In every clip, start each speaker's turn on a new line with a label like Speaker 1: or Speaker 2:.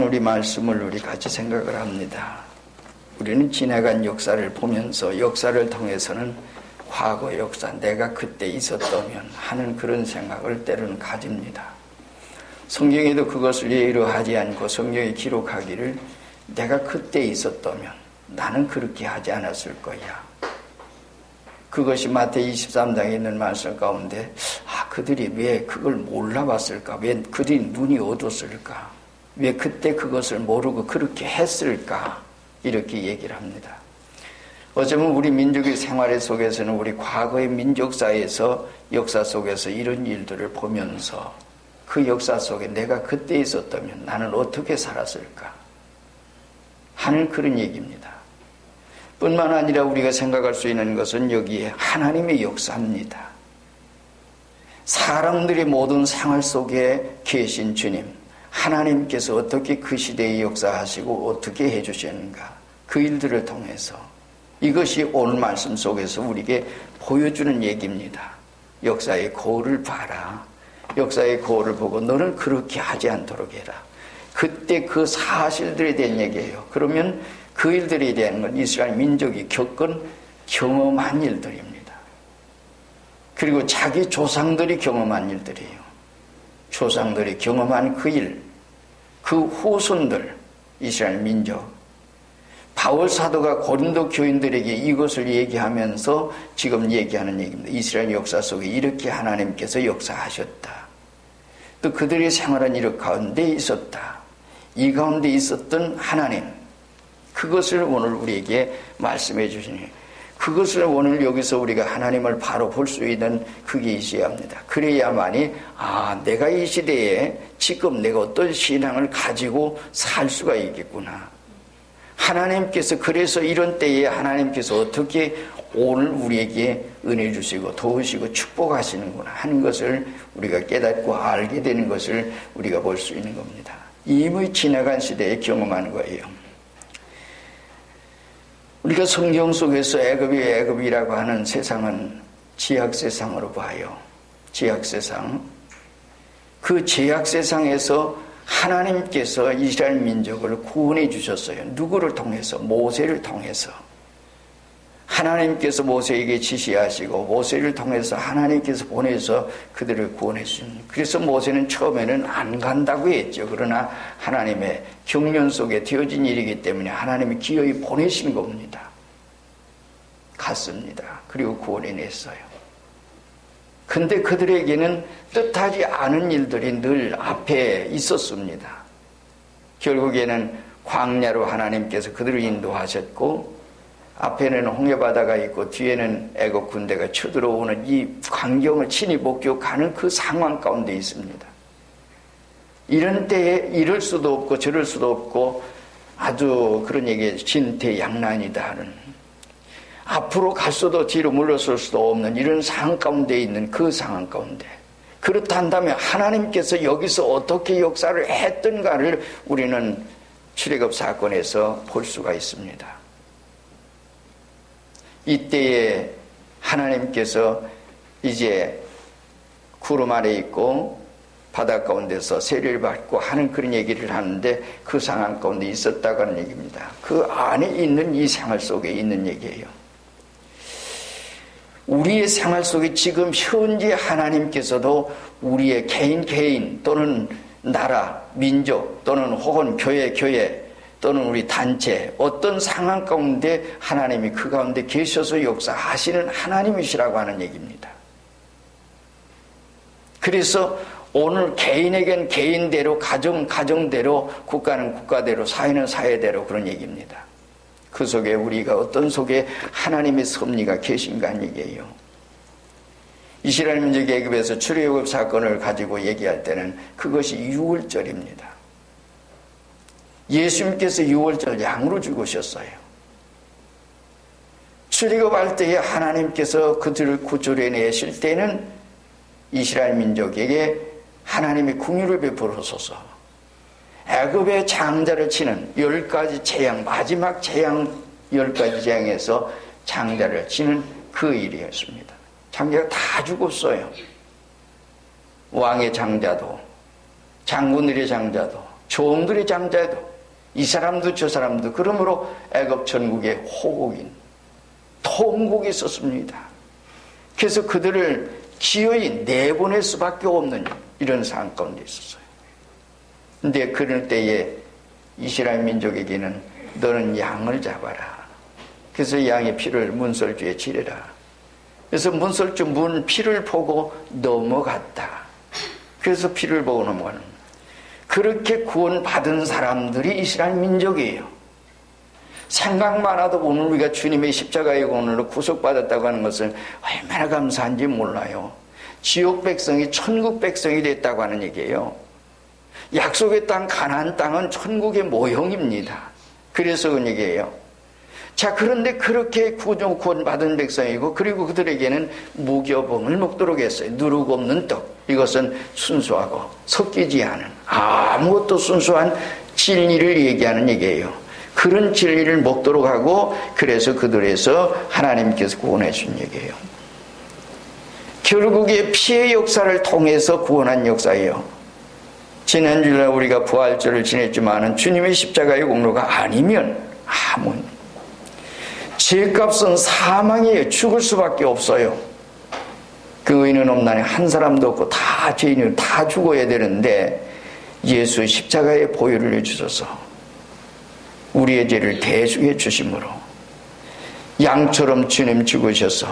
Speaker 1: 우리 말씀을 우리 같이 생각을 합니다. 우리는 지나간 역사를 보면서 역사를 통해서는 과거 역사, 내가 그때 있었다면 하는 그런 생각을 때로는 가집니다. 성경에도 그것을 예로 하지 않고 성경에 기록하기를 내가 그때 있었다면 나는 그렇게 하지 않았을 거야. 그것이 마태복음 23장에 있는 말씀 가운데 그들이 왜 그걸 몰라봤을까? 왜 그들이 눈이 어두웠을까? 왜 그때 그것을 모르고 그렇게 했을까? 이렇게 얘기를 합니다. 어쩌면 우리 민족의 생활 속에서는 우리 과거의 민족사에서 역사 속에서 이런 일들을 보면서 그 역사 속에 내가 그때 있었다면 나는 어떻게 살았을까 하는 그런 얘기입니다. 뿐만 아니라 우리가 생각할 수 있는 것은 여기에 하나님의 역사입니다. 사람들의 모든 생활 속에 계신 주님, 하나님께서 어떻게 그 시대에 역사하시고 어떻게 해주시는가, 그 일들을 통해서 이것이 오늘 말씀 속에서 우리에게 보여주는 얘기입니다. 역사의 거울을 봐라. 역사의 거울을 보고 너는 그렇게 하지 않도록 해라. 그때 그 사실들에 대한 얘기예요. 그러면 그 일들에 대한 건 이스라엘 민족이 겪은 경험한 일들입니다. 그리고 자기 조상들이 경험한 일들이에요. 조상들이 경험한 그 일, 그 후손들, 이스라엘 민족. 바울 사도가 고린도 교인들에게 이것을 얘기하면서 지금 얘기하는 얘기입니다. 이스라엘 역사 속에 이렇게 하나님께서 역사하셨다. 또 그들의 생활은 이런 가운데 있었다. 이 가운데 있었던 하나님, 그것을 오늘 우리에게 말씀해 주시니, 그것을 오늘 여기서 우리가 하나님을 바로 볼 수 있는 그게 있어야 합니다. 그래야만이 내가 이 시대에 지금 내가 어떤 신앙을 가지고 살 수가 있겠구나. 하나님께서 그래서 이런 때에 하나님께서 어떻게 오늘 우리에게 은혜 주시고 도우시고 축복하시는구나 하는 것을 우리가 깨닫고 알게 되는 것을 우리가 볼 수 있는 겁니다. 이미 지나간 시대에 경험하는 거예요. 우리가 성경 속에서 애굽이라고 하는 세상은 죄악세상으로 봐요. 죄악세상. 그 죄악세상에서 하나님께서 이스라엘 민족을 구원해 주셨어요. 누구를 통해서? 모세를 통해서. 하나님께서 모세에게 지시하시고 모세를 통해서 하나님께서 보내서 그들을 구원해 주신. 그래서 모세는 처음에는 안 간다고 했죠. 그러나 하나님의 경륜 속에 되어진 일이기 때문에 하나님이 기어이 보내신 겁니다. 갔습니다. 그리고 구원해냈어요. 근데 그들에게는 뜻하지 않은 일들이 늘 앞에 있었습니다. 결국에는 광야로 하나님께서 그들을 인도하셨고 앞에는 홍해바다가 있고 뒤에는 애국 군대가 쳐들어오는 이 광경을 친히 목격하는 그 상황 가운데 있습니다. 이런 때에 이럴 수도 없고 저럴 수도 없고 아주 그런 얘기에 진퇴양난이다 하는, 앞으로 갈 수도 뒤로 물러설 수도 없는 이런 상황 가운데 있는 그 상황 가운데, 그렇다면 하나님께서 여기서 어떻게 역사를 했던가를 우리는 출애굽 사건에서 볼 수가 있습니다. 이때에 하나님께서 이제 구름 아래 있고 바다 가운데서 세례를 받고 하는 그런 얘기를 하는데 그 상황 가운데 있었다고 하는 얘기입니다. 그 안에 있는 이 생활 속에 있는 얘기예요. 우리의 생활 속에 지금 현재 하나님께서도 우리의 개인 또는 나라, 민족 또는 혹은 교회 또는 우리 단체 어떤 상황 가운데 하나님이 그 가운데 계셔서 역사하시는 하나님이시라고 하는 얘기입니다. 그래서 오늘 개인에겐 개인대로, 가정대로, 국가는 국가대로, 사회는 사회대로 그런 얘기입니다. 그 속에 우리가 어떤 속에 하나님의 섭리가 계신가 하는 얘기예요. 이스라엘 민족이 애굽에서 출애굽 사건을 가지고 얘기할 때는 그것이 유월절입니다. 예수님께서 유월절 양으로 죽으셨어요. 출애굽할 때에 하나님께서 그들을 구출해내실 때는 이스라엘 민족에게 하나님의 긍휼을 베풀어서서 애굽의 장자를 치는 10가지 재앙, 마지막 재앙 10가지 재앙에서 장자를 치는 그 일이었습니다. 장자가 다 죽었어요. 왕의 장자도, 장군들의 장자도, 종들의 장자도 이 사람도 저 사람도 그러므로 애굽 전국에 호국인 통곡이 있었습니다. 그래서 그들을 기어이 내보낼 수밖에 없는 이런 상황 가운데 있었어요. 근데 그럴 때에 이스라엘 민족에게는 너는 양을 잡아라. 그래서 양의 피를 문설주에 지르라. 그래서 문설주 문 피를 보고 넘어갔다. 그래서 피를 보고 넘어가는, 그렇게 구원받은 사람들이 이스라엘 민족이에요. 생각만 해도 오늘 우리가 주님의 십자가의 공로로 구속받았다고 하는 것을 얼마나 감사한지 몰라요. 지옥 백성이 천국 백성이 됐다고 하는 얘기예요. 약속의 땅 가나안 땅은 천국의 모형입니다. 그래서 그 얘기예요. 자, 그런데 그렇게 구원받은 백성이고, 그리고 그들에게는 무교봉을 먹도록 했어요. 누룩 없는 떡. 이것은 순수하고 섞이지 않은 아무것도 순수한 진리를 얘기하는 얘기예요. 그런 진리를 먹도록 하고, 그래서 그들에서 하나님께서 구원해 준 얘기예요. 결국에 피의 역사를 통해서 구원한 역사예요. 지난주에 우리가 부활절을 지냈지만 주님의 십자가의 공로가 아니면 아무 죄값은 사망이에요. 죽을 수밖에 없어요. 그 의는 없나니 한 사람도 없고 다 죄인이고 다 죽어야 되는데, 예수 십자가의 보혈을 해주셔서 우리의 죄를 대속해 주심으로 양처럼 주님 죽으셔서,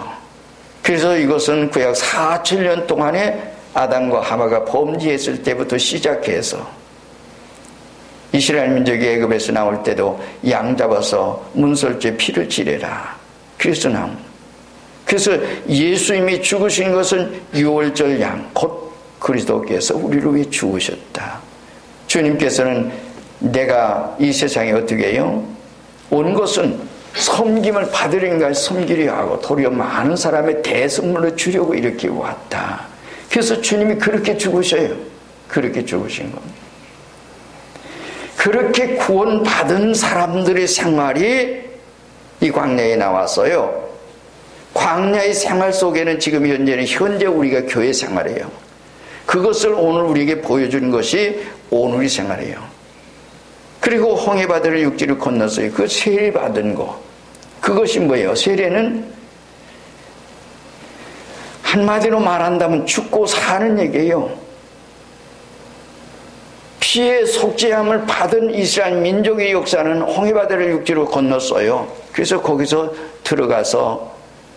Speaker 1: 그래서 이것은 구약 4,000년 동안에 아담과 하와가 범죄했을 때부터 시작해서 이스라엘 민족이 애굽에서 나올 때도 양 잡아서 문설주에 피를 지르라. 그래서 나온. 그래서 예수님이 죽으신 것은 유월절 양, 곧 그리스도께서 우리를 위해 죽으셨다. 주님께서는 내가 이 세상에 어떻게 해요? 온 것은 섬김을 받으려니까 섬기려 하고 도리어 많은 사람의 대선물로 주려고 이렇게 왔다. 그래서 주님이 그렇게 죽으셔요. 그렇게 죽으신 겁니다. 그렇게 구원받은 사람들의 생활이 이 광야에 나왔어요. 광야의 생활 속에는 지금 현재 우리가 교회 생활이에요. 그것을 오늘 우리에게 보여주는 것이 오늘의 생활이에요. 그리고 홍해바다를 육지를 건넜어요. 그 세례 받은 거, 그것이 뭐예요? 세례는 한마디로 말한다면 죽고 사는 얘기예요. 피의 속죄함을 받은 이스라엘 민족의 역사는 홍해바다를 육지로 건넜어요. 그래서 거기서 들어가서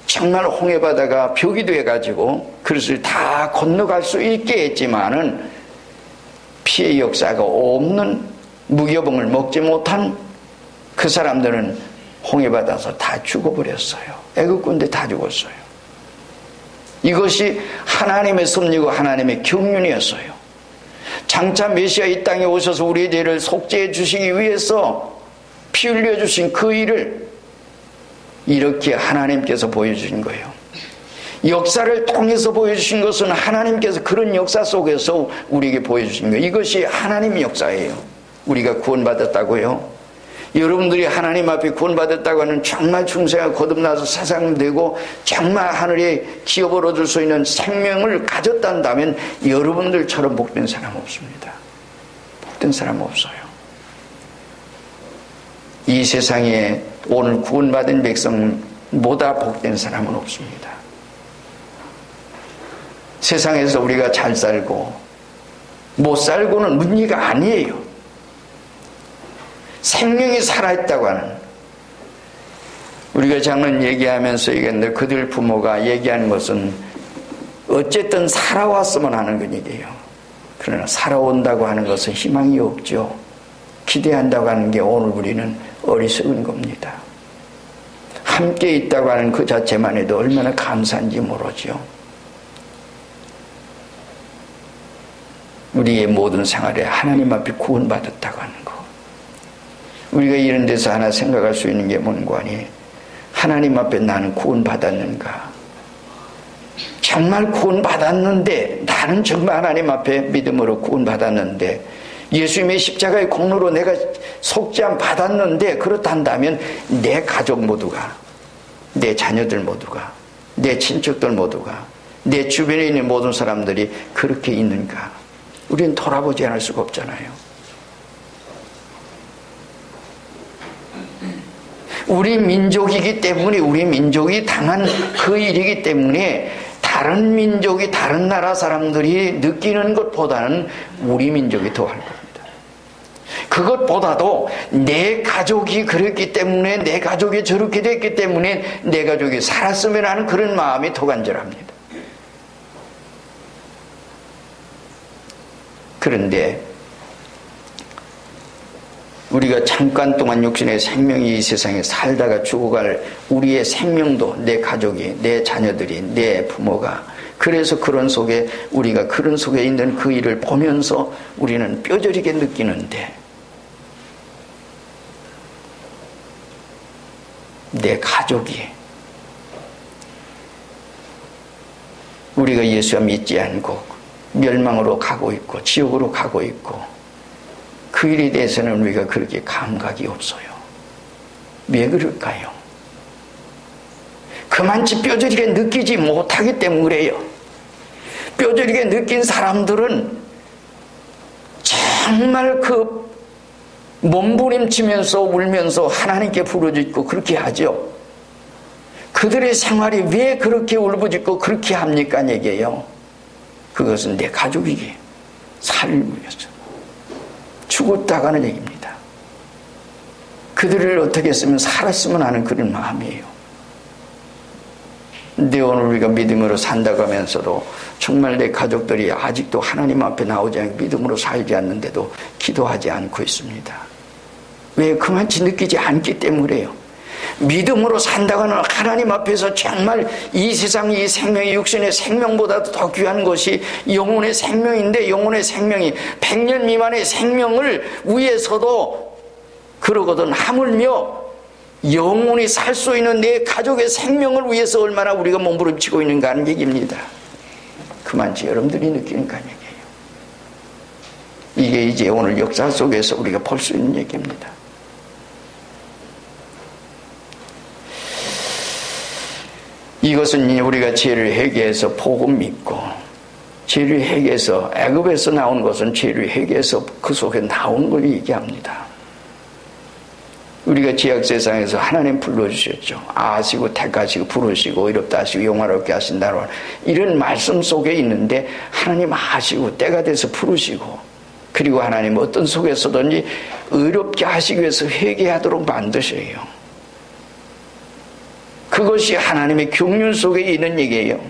Speaker 1: 정말 홍해바다가 벽이 돼가지고 그것을 다 건너갈 수 있게 했지만은 피의 역사가 없는 무교봉을 먹지 못한 그 사람들은 홍해바다에서 다 죽어버렸어요. 애국군대 다 죽었어요. 이것이 하나님의 섭리고 하나님의 경륜이었어요. 장차 메시아 이 땅에 오셔서 우리의 죄를 속죄해 주시기 위해서 피 흘려 주신 그 일을 이렇게 하나님께서 보여주신 거예요. 역사를 통해서 보여주신 것은 하나님께서 그런 역사 속에서 우리에게 보여주신 거예요. 이것이 하나님의 역사예요. 우리가 구원받았다고요. 여러분들이 하나님 앞에 구원받았다고 하는 정말 중생하고 거듭나서 세상 되고 정말 하늘에 기업을 얻을 수 있는 생명을 가졌단다면 여러분들처럼 복된 사람 없습니다. 복된 사람 없어요. 이 세상에 오늘 구원받은 백성보다 복된 사람은 없습니다. 세상에서 우리가 잘 살고 못 살고는 문제가 아니에요. 생명이 살아있다고 하는, 우리가 작년 얘기하면서 얘기했는데 그들 부모가 얘기하는 것은 어쨌든 살아왔으면 하는 건 얘기예요. 그러나 살아온다고 하는 것은 희망이 없죠. 기대한다고 하는 게 오늘 우리는 어리석은 겁니다. 함께 있다고 하는 그 자체만 해도 얼마나 감사한지 모르죠. 우리의 모든 생활에 하나님 앞에 구원받았다고 하는 거, 우리가 이런 데서 하나 생각할 수 있는 게 뭔가 하니, 하나님 앞에 나는 구원받았는가? 정말 구원받았는데, 나는 정말 하나님 앞에 믿음으로 구원받았는데, 예수님의 십자가의 공로로 내가 속죄함 받았는데, 그렇단다면 내 가족 모두가, 내 자녀들 모두가, 내 친척들 모두가, 내 주변에 있는 모든 사람들이 그렇게 있는가? 우리는 돌아보지 않을 수가 없잖아요. 우리 민족이기 때문에, 우리 민족이 당한 그 일이기 때문에 다른 민족이, 다른 나라 사람들이 느끼는 것보다는 우리 민족이 더할 겁니다. 그것보다도 내 가족이 그랬기 때문에, 내 가족이 저렇게 됐기 때문에 내 가족이 살았으면 하는 그런 마음이 더 간절합니다. 그런데 우리가 잠깐 동안 육신의 생명이 이 세상에 살다가 죽어갈 우리의 생명도, 내 가족이, 내 자녀들이, 내 부모가, 그래서 그런 속에, 우리가 그런 속에 있는 그 일을 보면서 우리는 뼈저리게 느끼는데, 내 가족이, 우리가 예수와 믿지 않고 멸망으로 가고 있고 지옥으로 가고 있고, 그 일에 대해서는 우리가 그렇게 감각이 없어요. 왜 그럴까요? 그만치 뼈저리게 느끼지 못하기 때문이에요. 뼈저리게 느낀 사람들은 정말 그 몸부림치면서 울면서 하나님께 부르짖고 그렇게 하죠. 그들의 생활이 왜 그렇게 울부짖고 그렇게 합니까? 얘기해요. 그것은 내 가족이기에 살을 위해서 죽었다가는 얘기입니다. 그들을 어떻게 했으면 살았으면 하는 그런 마음이에요. 근데 오늘 우리가 믿음으로 산다고 하면서도 정말 내 가족들이 아직도 하나님 앞에 나오지 않고 믿음으로 살지 않는데도 기도하지 않고 있습니다. 왜? 그만치 느끼지 않기 때문이에요. 믿음으로 산다고는 하나님 앞에서 정말 이 세상 이 생명이 육신의 생명보다도 더 귀한 것이 영혼의 생명인데, 영혼의 생명이 100년 미만의 생명을 위해서도 그러거든. 하물며 영혼이 살 수 있는 내 가족의 생명을 위해서 얼마나 우리가 몸부림치고 있는가 하는 얘기입니다. 그만치 여러분들이 느끼니까 얘기예요. 이게 이제 오늘 역사 속에서 우리가 볼 수 있는 얘기입니다. 이것은 우리가 죄를 회개해서 복음 믿고, 죄를 회개해서, 애굽에서 나온 것은 죄를 회개해서 그 속에 나온 걸 얘기합니다. 우리가 죄악 세상에서 하나님 불러주셨죠. 아시고 택하시고 부르시고 의롭다 하시고 영화롭게 하신다는 이런 말씀 속에 있는데, 하나님 아시고 때가 돼서 부르시고, 그리고 하나님 어떤 속에서든지 의롭게 하시기 위해서 회개하도록 만드셔요. 그것이 하나님의 경륜 속에 있는 얘기예요.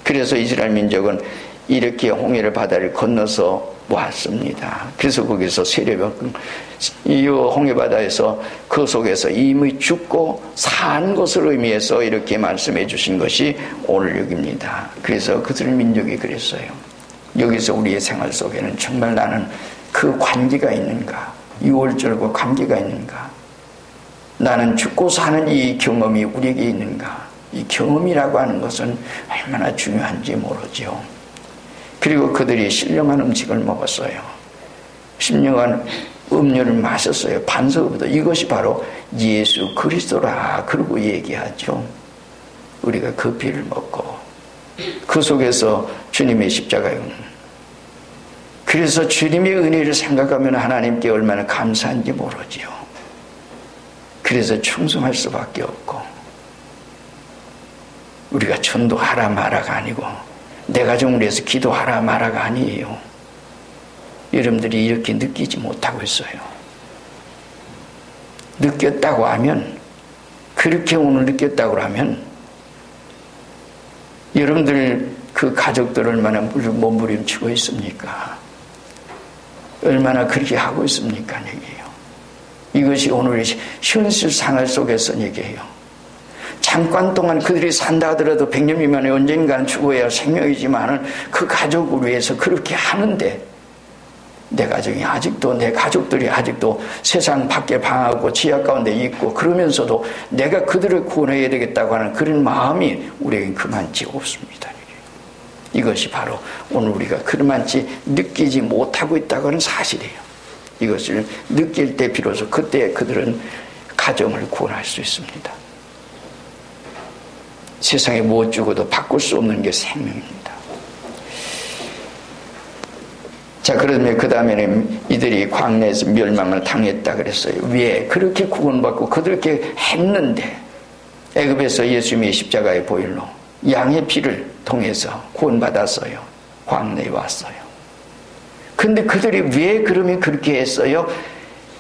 Speaker 1: 그래서 이스라엘 민족은 이렇게 홍해를 바다를 건너서 왔습니다. 그래서 거기서 세례받, 이 홍해 바다에서 그 속에서 이미 죽고 산 것을 의미해서 이렇게 말씀해 주신 것이 오늘 여기입니다. 그래서 그들 민족이 그랬어요. 여기서 우리의 생활 속에는 정말 나는 그 관계가 있는가, 유월절과 관계가 있는가, 나는 죽고 사는 이 경험이 우리에게 있는가. 이 경험이라고 하는 것은 얼마나 중요한지 모르죠. 그리고 그들이 신령한 음식을 먹었어요. 신령한 음료를 마셨어요. 반석부터. 이것이 바로 예수 그리스도라 그러고 얘기하죠. 우리가 그 피를 먹고 그 속에서 주님의 십자가에, 그래서 주님의 은혜를 생각하면 하나님께 얼마나 감사한지 모르지요. 그래서 충성할 수밖에 없고, 우리가 전도하라 마라가 아니고 내 가정을 위해서 기도하라 마라가 아니에요. 여러분들이 이렇게 느끼지 못하고 있어요. 느꼈다고 하면, 그렇게 오늘 느꼈다고 하면 여러분들 그 가족들 얼마나 몸부림치고 있습니까? 얼마나 그렇게 하고 있습니까? 얘기해요. 이것이 오늘의 현실 생활 속에서 얘기해요. 잠깐 동안 그들이 산다 하더라도 100년 미만에 언젠가는 죽어야 생명이지만은 그 가족을 위해서 그렇게 하는데, 내 가정이 아직도, 내 가족들이 아직도 세상 밖에 방하고 지하 가운데 있고, 그러면서도 내가 그들을 구원해야 되겠다고 하는 그런 마음이 우리에겐 그만치 없습니다. 이것이 바로 오늘 우리가 그만치 느끼지 못하고 있다고 하는 사실이에요. 이것을 느낄 때 비로소 그때 그들은 가정을 구원할 수 있습니다. 세상에 무엇 주고도 바꿀 수 없는 게 생명입니다. 자, 자, 그러면 그 다음에는 이들이 광야에서 멸망을 당했다 그랬어요. 왜? 그렇게 구원받고 그렇게 했는데 애굽에서 예수님의 십자가의 보혈로 양의 피를 통해서 구원받았어요. 광야에 왔어요. 근데 그들이 왜 그러면 그렇게 했어요?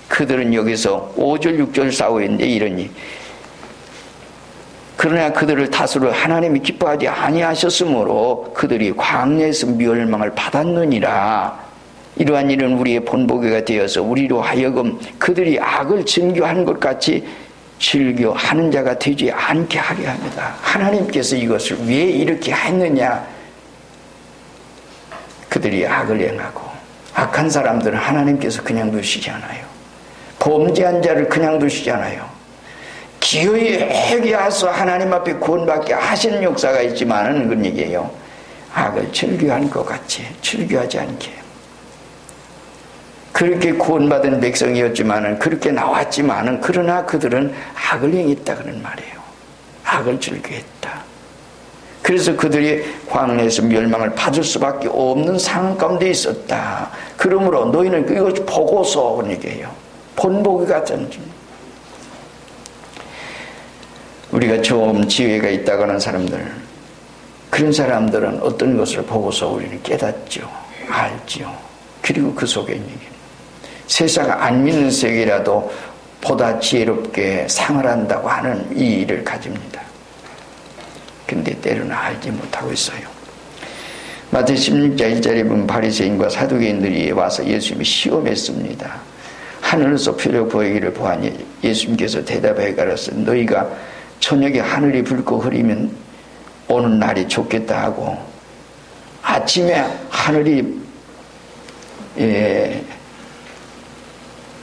Speaker 1: 그들은 여기서 5절 6절 싸우고 있는데 이러니 그러나 그들을 다스려 하나님이 기뻐하지 아니하셨으므로 그들이 광야에서 멸망을 받았느니라. 이러한 일은 우리의 본보기가 되어서 우리로 하여금 그들이 악을 즐겨하는 것 같이 즐겨하는 자가 되지 않게 하게 합니다. 하나님께서 이것을 왜 이렇게 했느냐? 그들이 악을 행하고 악한 사람들은 하나님께서 그냥 두시지 않아요. 범죄한 자를 그냥 두시지 않아요. 기어이 회개하서 하나님 앞에 구원받게 하시는 역사가 있지만은 그런 얘기예요. 악을 즐겨하는 것 같이 즐겨하지 않게. 그렇게 구원받은 백성이었지만은 그렇게 나왔지만은 그러나 그들은 악을 행했다 그런 말이에요. 악을 즐겨했다. 그래서 그들이 광야에서 멸망을 받을 수밖에 없는 상황 가운데 있었다. 그러므로 너희는 이것 보고서 그런 얘기예요. 본보기 같은. 우리가 좀 지혜가 있다고 하는 사람들, 그런 사람들은 어떤 것을 보고서 우리는 깨닫죠. 알죠. 그리고 그 속에 있는 게 세상 안 믿는 세계라도 보다 지혜롭게 생활한다고 하는 이 일을 가집니다. 근데 때로는 알지 못하고 있어요. 마태 16장 1절에 보면 바리새인과 사두개인들이 와서 예수님이 시험했습니다. 하늘에서 표적 보이기를 보아니 예수님께서 대답해 가라사대 너희가 저녁에 하늘이 붉고 흐리면 오는 날이 좋겠다 하고 아침에 하늘이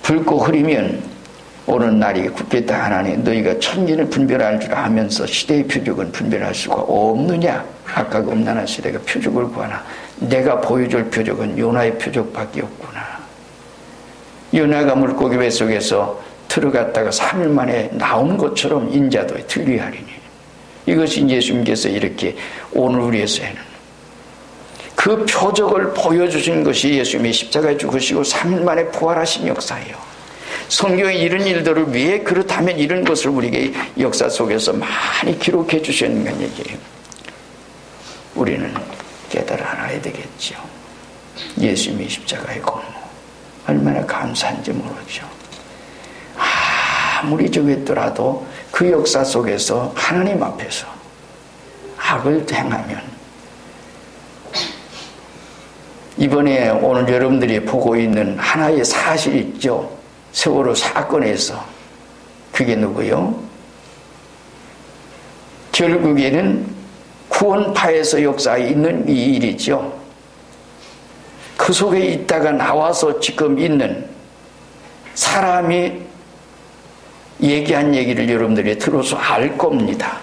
Speaker 1: 붉고 흐리면 오는 날이 굳겠다 하나니 너희가 천기를 분별할 줄 아면서 시대의 표적은 분별할 수가 없느냐? 아까 그 음란한 시대가 표적을 구하나 내가 보여줄 표적은 요나의 표적밖에 없구나. 요나가 물고기 뱃속에서 들어갔다가 3일 만에 나온 것처럼 인자도 들리하리니 이것이 예수님께서 이렇게 오늘 위해서는 그 표적을 보여주신 것이 예수님이 십자가에 죽으시고 3일 만에 부활하신 역사예요. 성경에 이런 일들을 왜 그렇다면 이런 것을 우리에게 역사 속에서 많이 기록해 주셨는 얘기예요. 우리는 깨달아 알아야 되겠죠. 예수님이 십자가의 공로 얼마나 감사한지 모르죠. 아무리 저겠더라도 그 역사 속에서 하나님 앞에서 악을 행하면 이번에 오늘 여러분들이 보고 있는 하나의 사실이 있죠. 세월호 사건에서 그게 누구요? 결국에는 구원파에서 역사에 있는 이 일이죠. 그 속에 있다가 나와서 지금 있는 사람이 얘기한 얘기를 여러분들이 들어서 알 겁니다.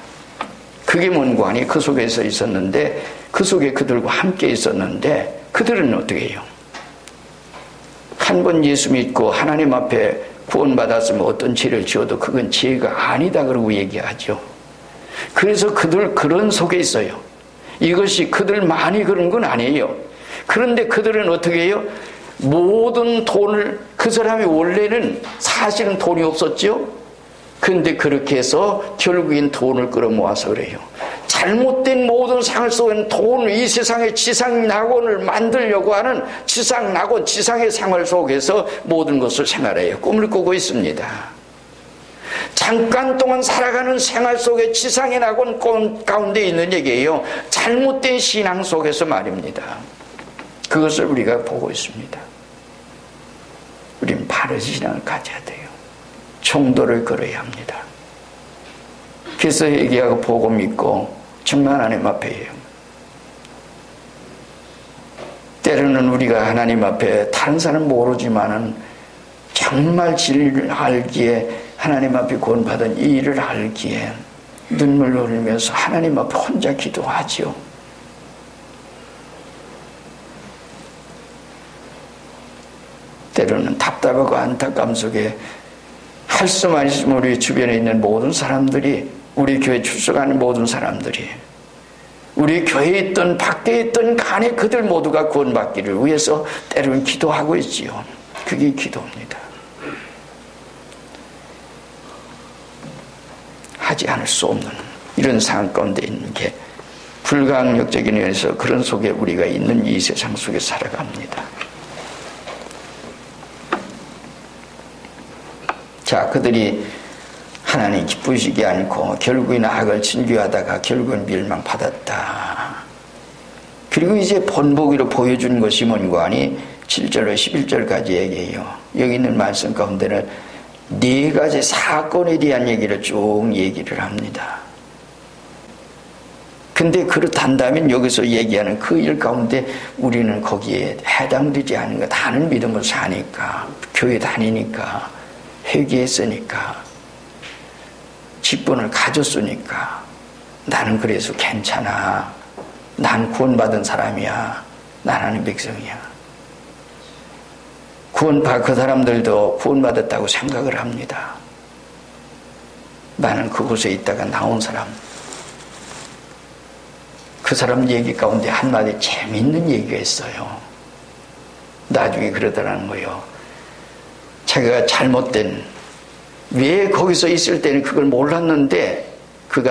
Speaker 1: 그게 뭔가 아니 그 속에서 있었는데 그 속에 그들과 함께 있었는데 그들은 어떻게 해요? 한 번 예수 믿고 하나님 앞에 구원받았으면 어떤 죄를 지어도 그건 죄가 아니다 그러고 얘기하죠. 그래서 그들 그런 속에 있어요. 이것이 그들만이 그런 건 아니에요. 그런데 그들은 어떻게 해요? 모든 돈을 그 사람이 원래는 사실은 돈이 없었죠. 그런데 그렇게 해서 결국엔 돈을 끌어모아서 그래요. 잘못된 모든 생활 속에는 돈을 이 세상의 지상낙원을 만들려고 하는 지상낙원, 지상의 생활 속에서 모든 것을 생활해요. 꿈을 꾸고 있습니다. 잠깐 동안 살아가는 생활 속에 지상의 낙원 가운데 있는 얘기예요. 잘못된 신앙 속에서 말입니다. 그것을 우리가 보고 있습니다. 우리는 바른 신앙을 가져야 돼요. 총도를 걸어야 합니다. 그래서 얘기하고 보고 믿고 정말 하나님 앞에 해요. 때로는 우리가 하나님 앞에 다른 사람 모르지만은 정말 진리를 알기에 하나님 앞에 구원받은 이 일을 알기에 눈물을 흘리면서 하나님 앞에 혼자 기도하죠. 때로는 답답하고 안타까움 속에 할 수만 있으면 우리 주변에 있는 모든 사람들이 우리 교회 출석하는 모든 사람들이 우리 교회에 있던 밖에 있던 간에 그들 모두가 구원받기를 위해서 때로는 기도하고 있지요. 그게 기도입니다. 하지 않을 수 없는 이런 상황 가운데 있는 게 불가항력적인 면에서 그런 속에 우리가 있는 이 세상 속에 살아갑니다. 자, 그들이 하나님 기쁘시지 않고 결국에는 악을 진교하다가 결국은 멸망받았다. 그리고 이제 본보기로 보여준 것이 뭔가 하니 7절로 11절까지 얘기해요. 여기 있는 말씀 가운데는 4가지 사건에 대한 얘기를 쭉 얘기를 합니다. 근데 그렇단다면 여기서 얘기하는 그 일 가운데 우리는 거기에 해당되지 않은 것, 다른 믿음을 사니까, 교회 다니니까, 회개했으니까, 직분을 가졌으니까, 나는 그래서 괜찮아. 난 구원받은 사람이야. 난 하나님 백성이야. 그 사람들도 구원받았다고 생각을 합니다. 나는 그곳에 있다가 나온 사람. 그 사람 얘기 가운데 한마디 재미있는 얘기가 있어요. 나중에 그러더라는 거예요. 자기가 잘못된, 왜 거기서 있을 때는 그걸 몰랐는데 그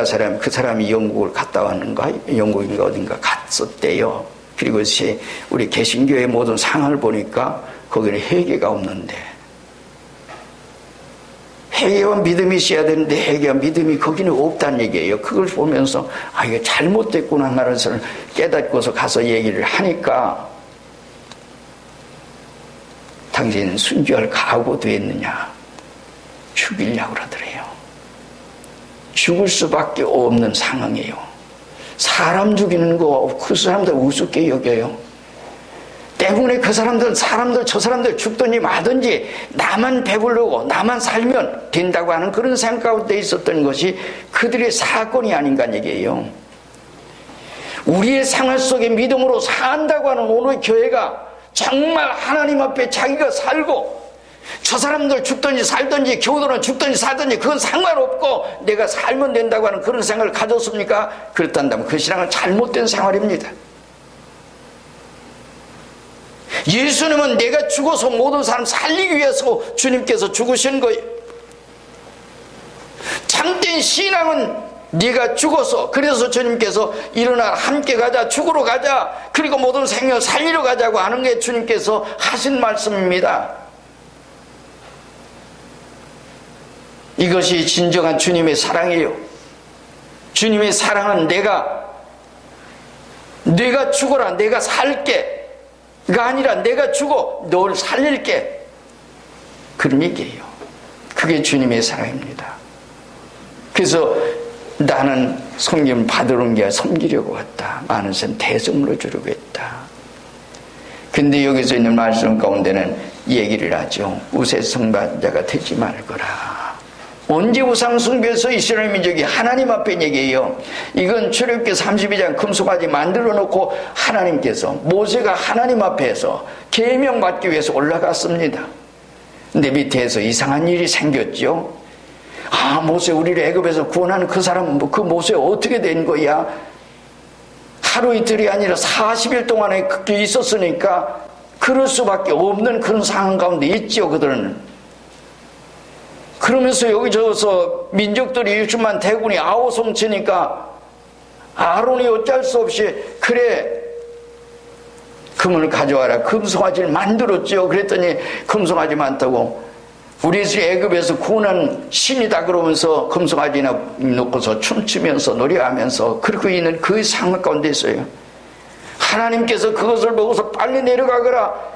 Speaker 1: 사람이 영국을 갔다 왔는가, 영국인가 어딘가 갔었대요. 그리고 우리 개신교의 모든 상황을 보니까 거기는 회개가 없는데, 회개와 믿음이 있어야 되는데 회개와 믿음이 거기는 없다는 얘기예요. 그걸 보면서 이게 잘못됐구나 하는 것을 깨닫고서 가서 얘기를 하니까, 당신 순교할 각오도 했느냐, 죽이려고 그러더래요. 죽을 수밖에 없는 상황이에요. 사람 죽이는 거 그 사람들 우습게 여겨요. 때문에 저 사람들 죽든지 마든지 나만 배부르고 나만 살면 된다고 하는 그런 생각 가운데 있었던 것이 그들의 사건이 아닌가 얘기예요. 우리의 생활 속에 믿음으로 산다고 하는 오늘 교회가 정말 하나님 앞에 자기가 살고, 저 사람들 죽든지 살든지 교우들은 죽든지 살든지 그건 상관없고 내가 살면 된다고 하는 그런 생각을 가졌습니까? 그렇단다면 그 신앙은 잘못된 생활입니다. 예수님은 내가 죽어서 모든 사람 살리기 위해서 주님께서 죽으신 거예요. 참된 신앙은 네가 죽어서, 그래서 주님께서 일어나 함께 가자, 죽으러 가자, 그리고 모든 생명을 살리러 가자고 하는 게 주님께서 하신 말씀입니다. 이것이 진정한 주님의 사랑이에요. 주님의 사랑은 내가 죽어라, 내가 살게 가 아니라 내가 죽어 널 살릴게, 그런 얘기예요. 그게 주님의 사랑입니다. 그래서 나는 섬김 받으러 온 게 섬기려고 왔다. 많은 선 대성으로 주려고 했다. 근데 여기서 있는 말씀 가운데는 얘기를 하죠. 우세 숭배자가 되지 말거라. 언제 우상 숭배해서 이스라엘 민족이 하나님 앞에 얘기해요. 이건 출애굽기 32장 금송아지 만들어 놓고 하나님께서, 모세가 하나님 앞에서 계명 받기 위해서 올라갔습니다. 근데 밑에서 이상한 일이 생겼죠. 모세 우리를 애굽에서 구원하는 그 사람, 그 모세 어떻게 된 거야? 하루 이틀이 아니라 40일 동안에 그게 있었으니까 그럴 수밖에 없는 그런 상황 가운데 있죠, 그들은. 그러면서 여기저기서 민족들이 60만 대군이 아우성치니까 아론이 어쩔 수 없이, 그래 금을 가져와라, 금송아지를 만들었죠. 그랬더니 금송아지 많다고, 우리 애굽에서 구원한 신이다 그러면서 금송아지나 놓고서 춤추면서 노래하면서 그러고 있는 그 상황 가운데 있어요. 하나님께서 그것을 보고서 빨리 내려가거라,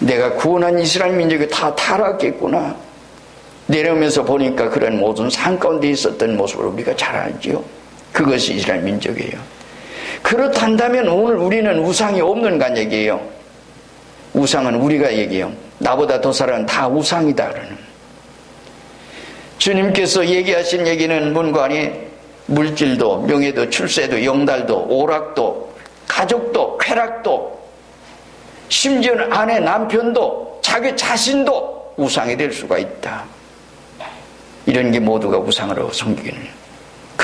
Speaker 1: 내가 구원한 이스라엘 민족이 다 타락했구나. 내려오면서 보니까 그런 모든 상 가운데 있었던 모습을 우리가 잘 알죠. 그것이 이스라엘 민족이에요. 그렇단다면 오늘 우리는 우상이 없는가 얘기예요. 우상은 우리가 얘기해요. 나보다 더 사람은 다 우상이다 그러는. 주님께서 얘기하신 얘기는 뭔가 아니, 물질도 명예도 출세도 영달도 오락도 가족도 쾌락도, 심지어는 아내 남편도 자기 자신도 우상이 될 수가 있다. 이런 게 모두가 우상으로 섬기는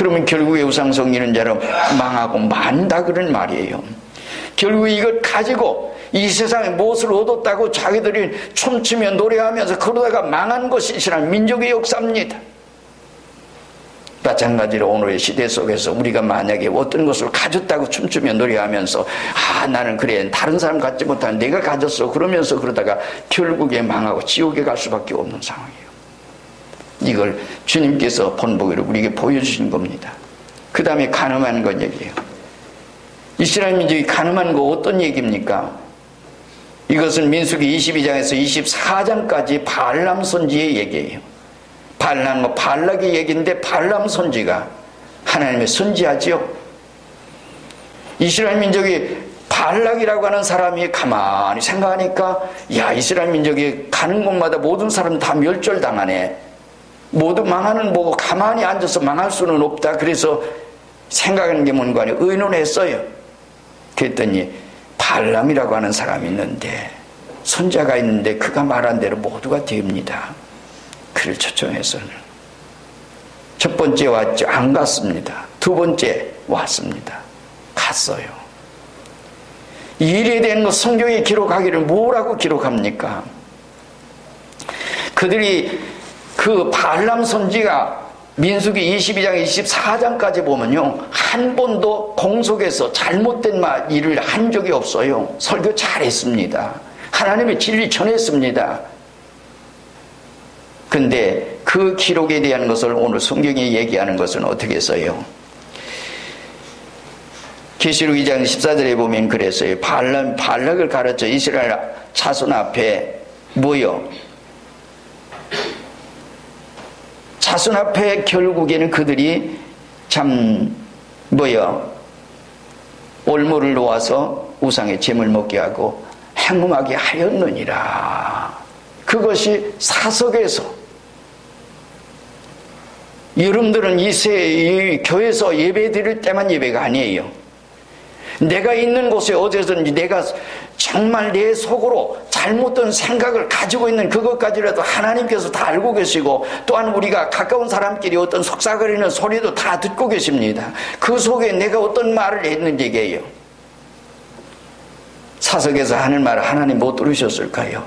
Speaker 1: 그러면 결국에 우상성 이런 자로 망하고 만다 그런 말이에요. 결국 이것 가지고 이 세상에 무엇을 얻었다고 자기들이 춤추며 노래하면서 그러다가 망한 것이 이스라엘 민족의 역사입니다. 마찬가지로 오늘의 시대 속에서 우리가 만약에 어떤 것을 가졌다고 춤추며 노래하면서 나는 그래 다른 사람 갖지 못한 내가 가졌어 그러면서 그러다가 결국에 망하고 지옥에 갈 수밖에 없는 상황이에요. 이걸 주님께서 본보기로 우리에게 보여주신 겁니다. 그 다음에 간음하는 것 얘기예요. 이스라엘 민족이 간음하는 거 어떤 얘기입니까? 이것은 민수기 22장에서 24장까지 발람 선지의 얘기예요. 발락의 얘기인데 발람 선지가 하나님의 선지하지요. 이스라엘 민족이 발락이라고 하는 사람이 가만히 생각하니까 이스라엘 민족이 가는 곳마다 모든 사람 다 멸절당하네. 모두 망하는 보고 가만히 앉아서 망할 수는 없다. 그래서 생각하는 게 뭔가 하니 의논했어요. 그랬더니 발람이라고 하는 사람이 있는데 선자가 있는데 그가 말한 대로 모두가 됩니다. 그를 초청해서는 첫 번째 왔죠. 안 갔습니다. 두 번째 왔습니다. 갔어요. 이 일에 대한 것 성경에 기록하기를 뭐라고 기록합니까? 그들이 그 발람 선지가 민수기 22장 24장까지 보면요 한 번도 공속에서 잘못된 일을 한 적이 없어요. 설교 잘했습니다. 하나님의 진리 전했습니다. 근데 그 기록에 대한 것을 오늘 성경이 얘기하는 것은 어떻게 써요? 계시록 2장 14절에 보면 그랬어요. 발락을 가르쳐 이스라엘 자손 앞에 뭐요? 자손 앞에 결국에는 그들이 참 올무를 놓아서 우상의 제물 먹게 하고 행음하게 하였느니라. 그것이 사석에서 여러분들은 이 교회에서 예배 드릴 때만 예배가 아니에요. 내가 있는 곳에 어디서든지 내가 정말 내 속으로 잘못된 생각을 가지고 있는 그것까지라도 하나님께서 다 알고 계시고 또한 우리가 가까운 사람끼리 어떤 속삭거리는 소리도 다 듣고 계십니다. 그 속에 내가 어떤 말을 했는지 얘기해요. 사석에서 하는 말을 하나님 못 들으셨을까요?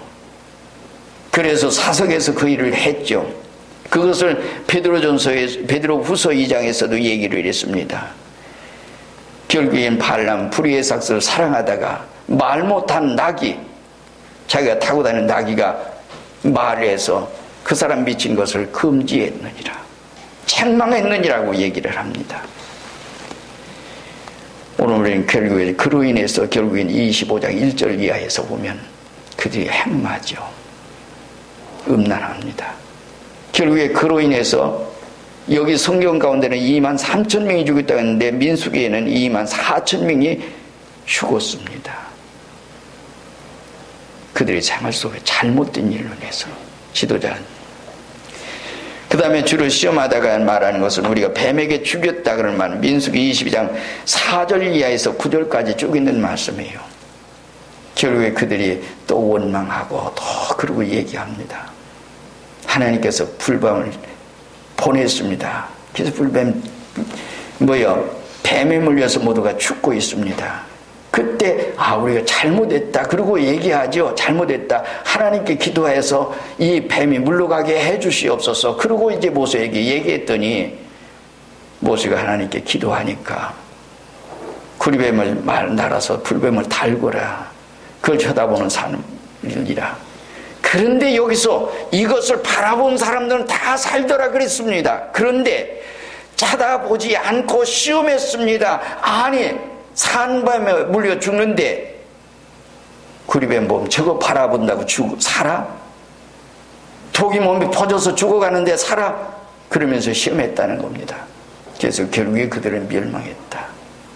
Speaker 1: 그래서 사석에서 그 일을 했죠. 그것을 베드로후서 2장에서도 얘기를 했습니다. 결국엔 발람 불의의 삭스를 사랑하다가 말 못한 나귀, 자기가 타고 다니는 나귀가 말을 해서 그 사람 미친 것을 금지했느니라, 책망했느니라고 얘기를 합니다. 오늘 우리는 결국에 그로 인해서 결국엔 25장 1절 이하에서 보면 그들이 행마죠. 음란합니다. 결국에 그로 인해서 여기 성경 가운데는 23,000명이 죽었다고 했는데 민수기에는 24,000명이 죽었습니다. 그들의 생활 속에 잘못된 일로 인해서 지도자. 그 다음에 주로 시험하다가 말하는 것은 우리가 뱀에게 죽였다 그런 말, 민수기 22장 4절 이하에서 9절까지 쭉 있는 말씀이에요. 결국에 그들이 또 원망하고 또 그러고 얘기합니다. 하나님께서 불뱀을 보냈습니다. 그래서 뱀에 물려서 모두가 죽고 있습니다. 그때 우리가 잘못했다 그러고 얘기하죠. 잘못했다. 하나님께 기도해서 이 뱀이 물러가게 해주시옵소서. 그러고 이제 모세에게 얘기했더니 모세가 하나님께 기도하니까 구리뱀을 날아서 불뱀을 달고라. 그걸 쳐다보는 사람이라. 그런데 여기서 이것을 바라본 사람들은 다 살더라 그랬습니다. 그런데 쳐다보지 않고 시험했습니다. 아니 산뱀에 물려 죽는데 구리뱀 보면 저거 바라본다고 살아? 독이 몸에 퍼져서 죽어가는데 살아? 그러면서 시험했다는 겁니다. 그래서 결국에 그들은 멸망했다.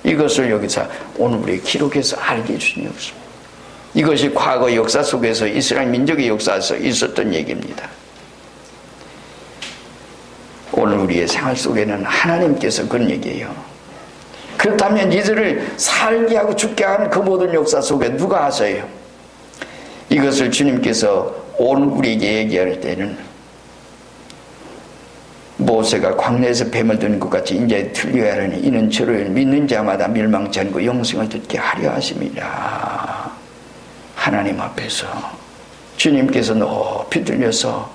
Speaker 1: 이것을 여기서 오늘 우리 기록해서 알게 해주신 것입니다. 이것이 과거 역사 속에서 이스라엘 민족의 역사에서 있었던 얘기입니다. 오늘 우리의 생활 속에는 하나님께서 그런 얘기예요. 그렇다면 이들을 살게 하고 죽게 하는 그 모든 역사 속에 누가 하세요? 이것을 주님께서 오늘 우리에게 얘기할 때는 모세가 광야에서 뱀을 드는 것 같이 이제 틀려야 하려니 이는 저를 믿는 자마다 멸망치 않고 영생을 듣게 하려 하심이라. 하나님 앞에서 주님께서 높이 들려서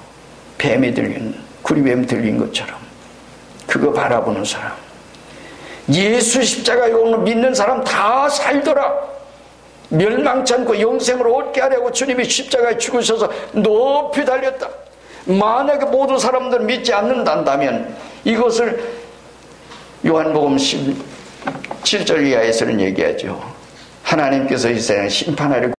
Speaker 1: 뱀이 들린, 구리뱀 들린 것처럼 그거 바라보는 사람, 예수 십자가에 오는 믿는 사람 다 살더라, 멸망치 않고 영생으로 얻게 하려고 주님이 십자가에 죽으셔서 높이 달렸다. 만약에 모든 사람들은 믿지 않는다면 이것을 요한복음 17절 이하에서는 얘기하죠. 하나님께서 이 세상을 심판하려고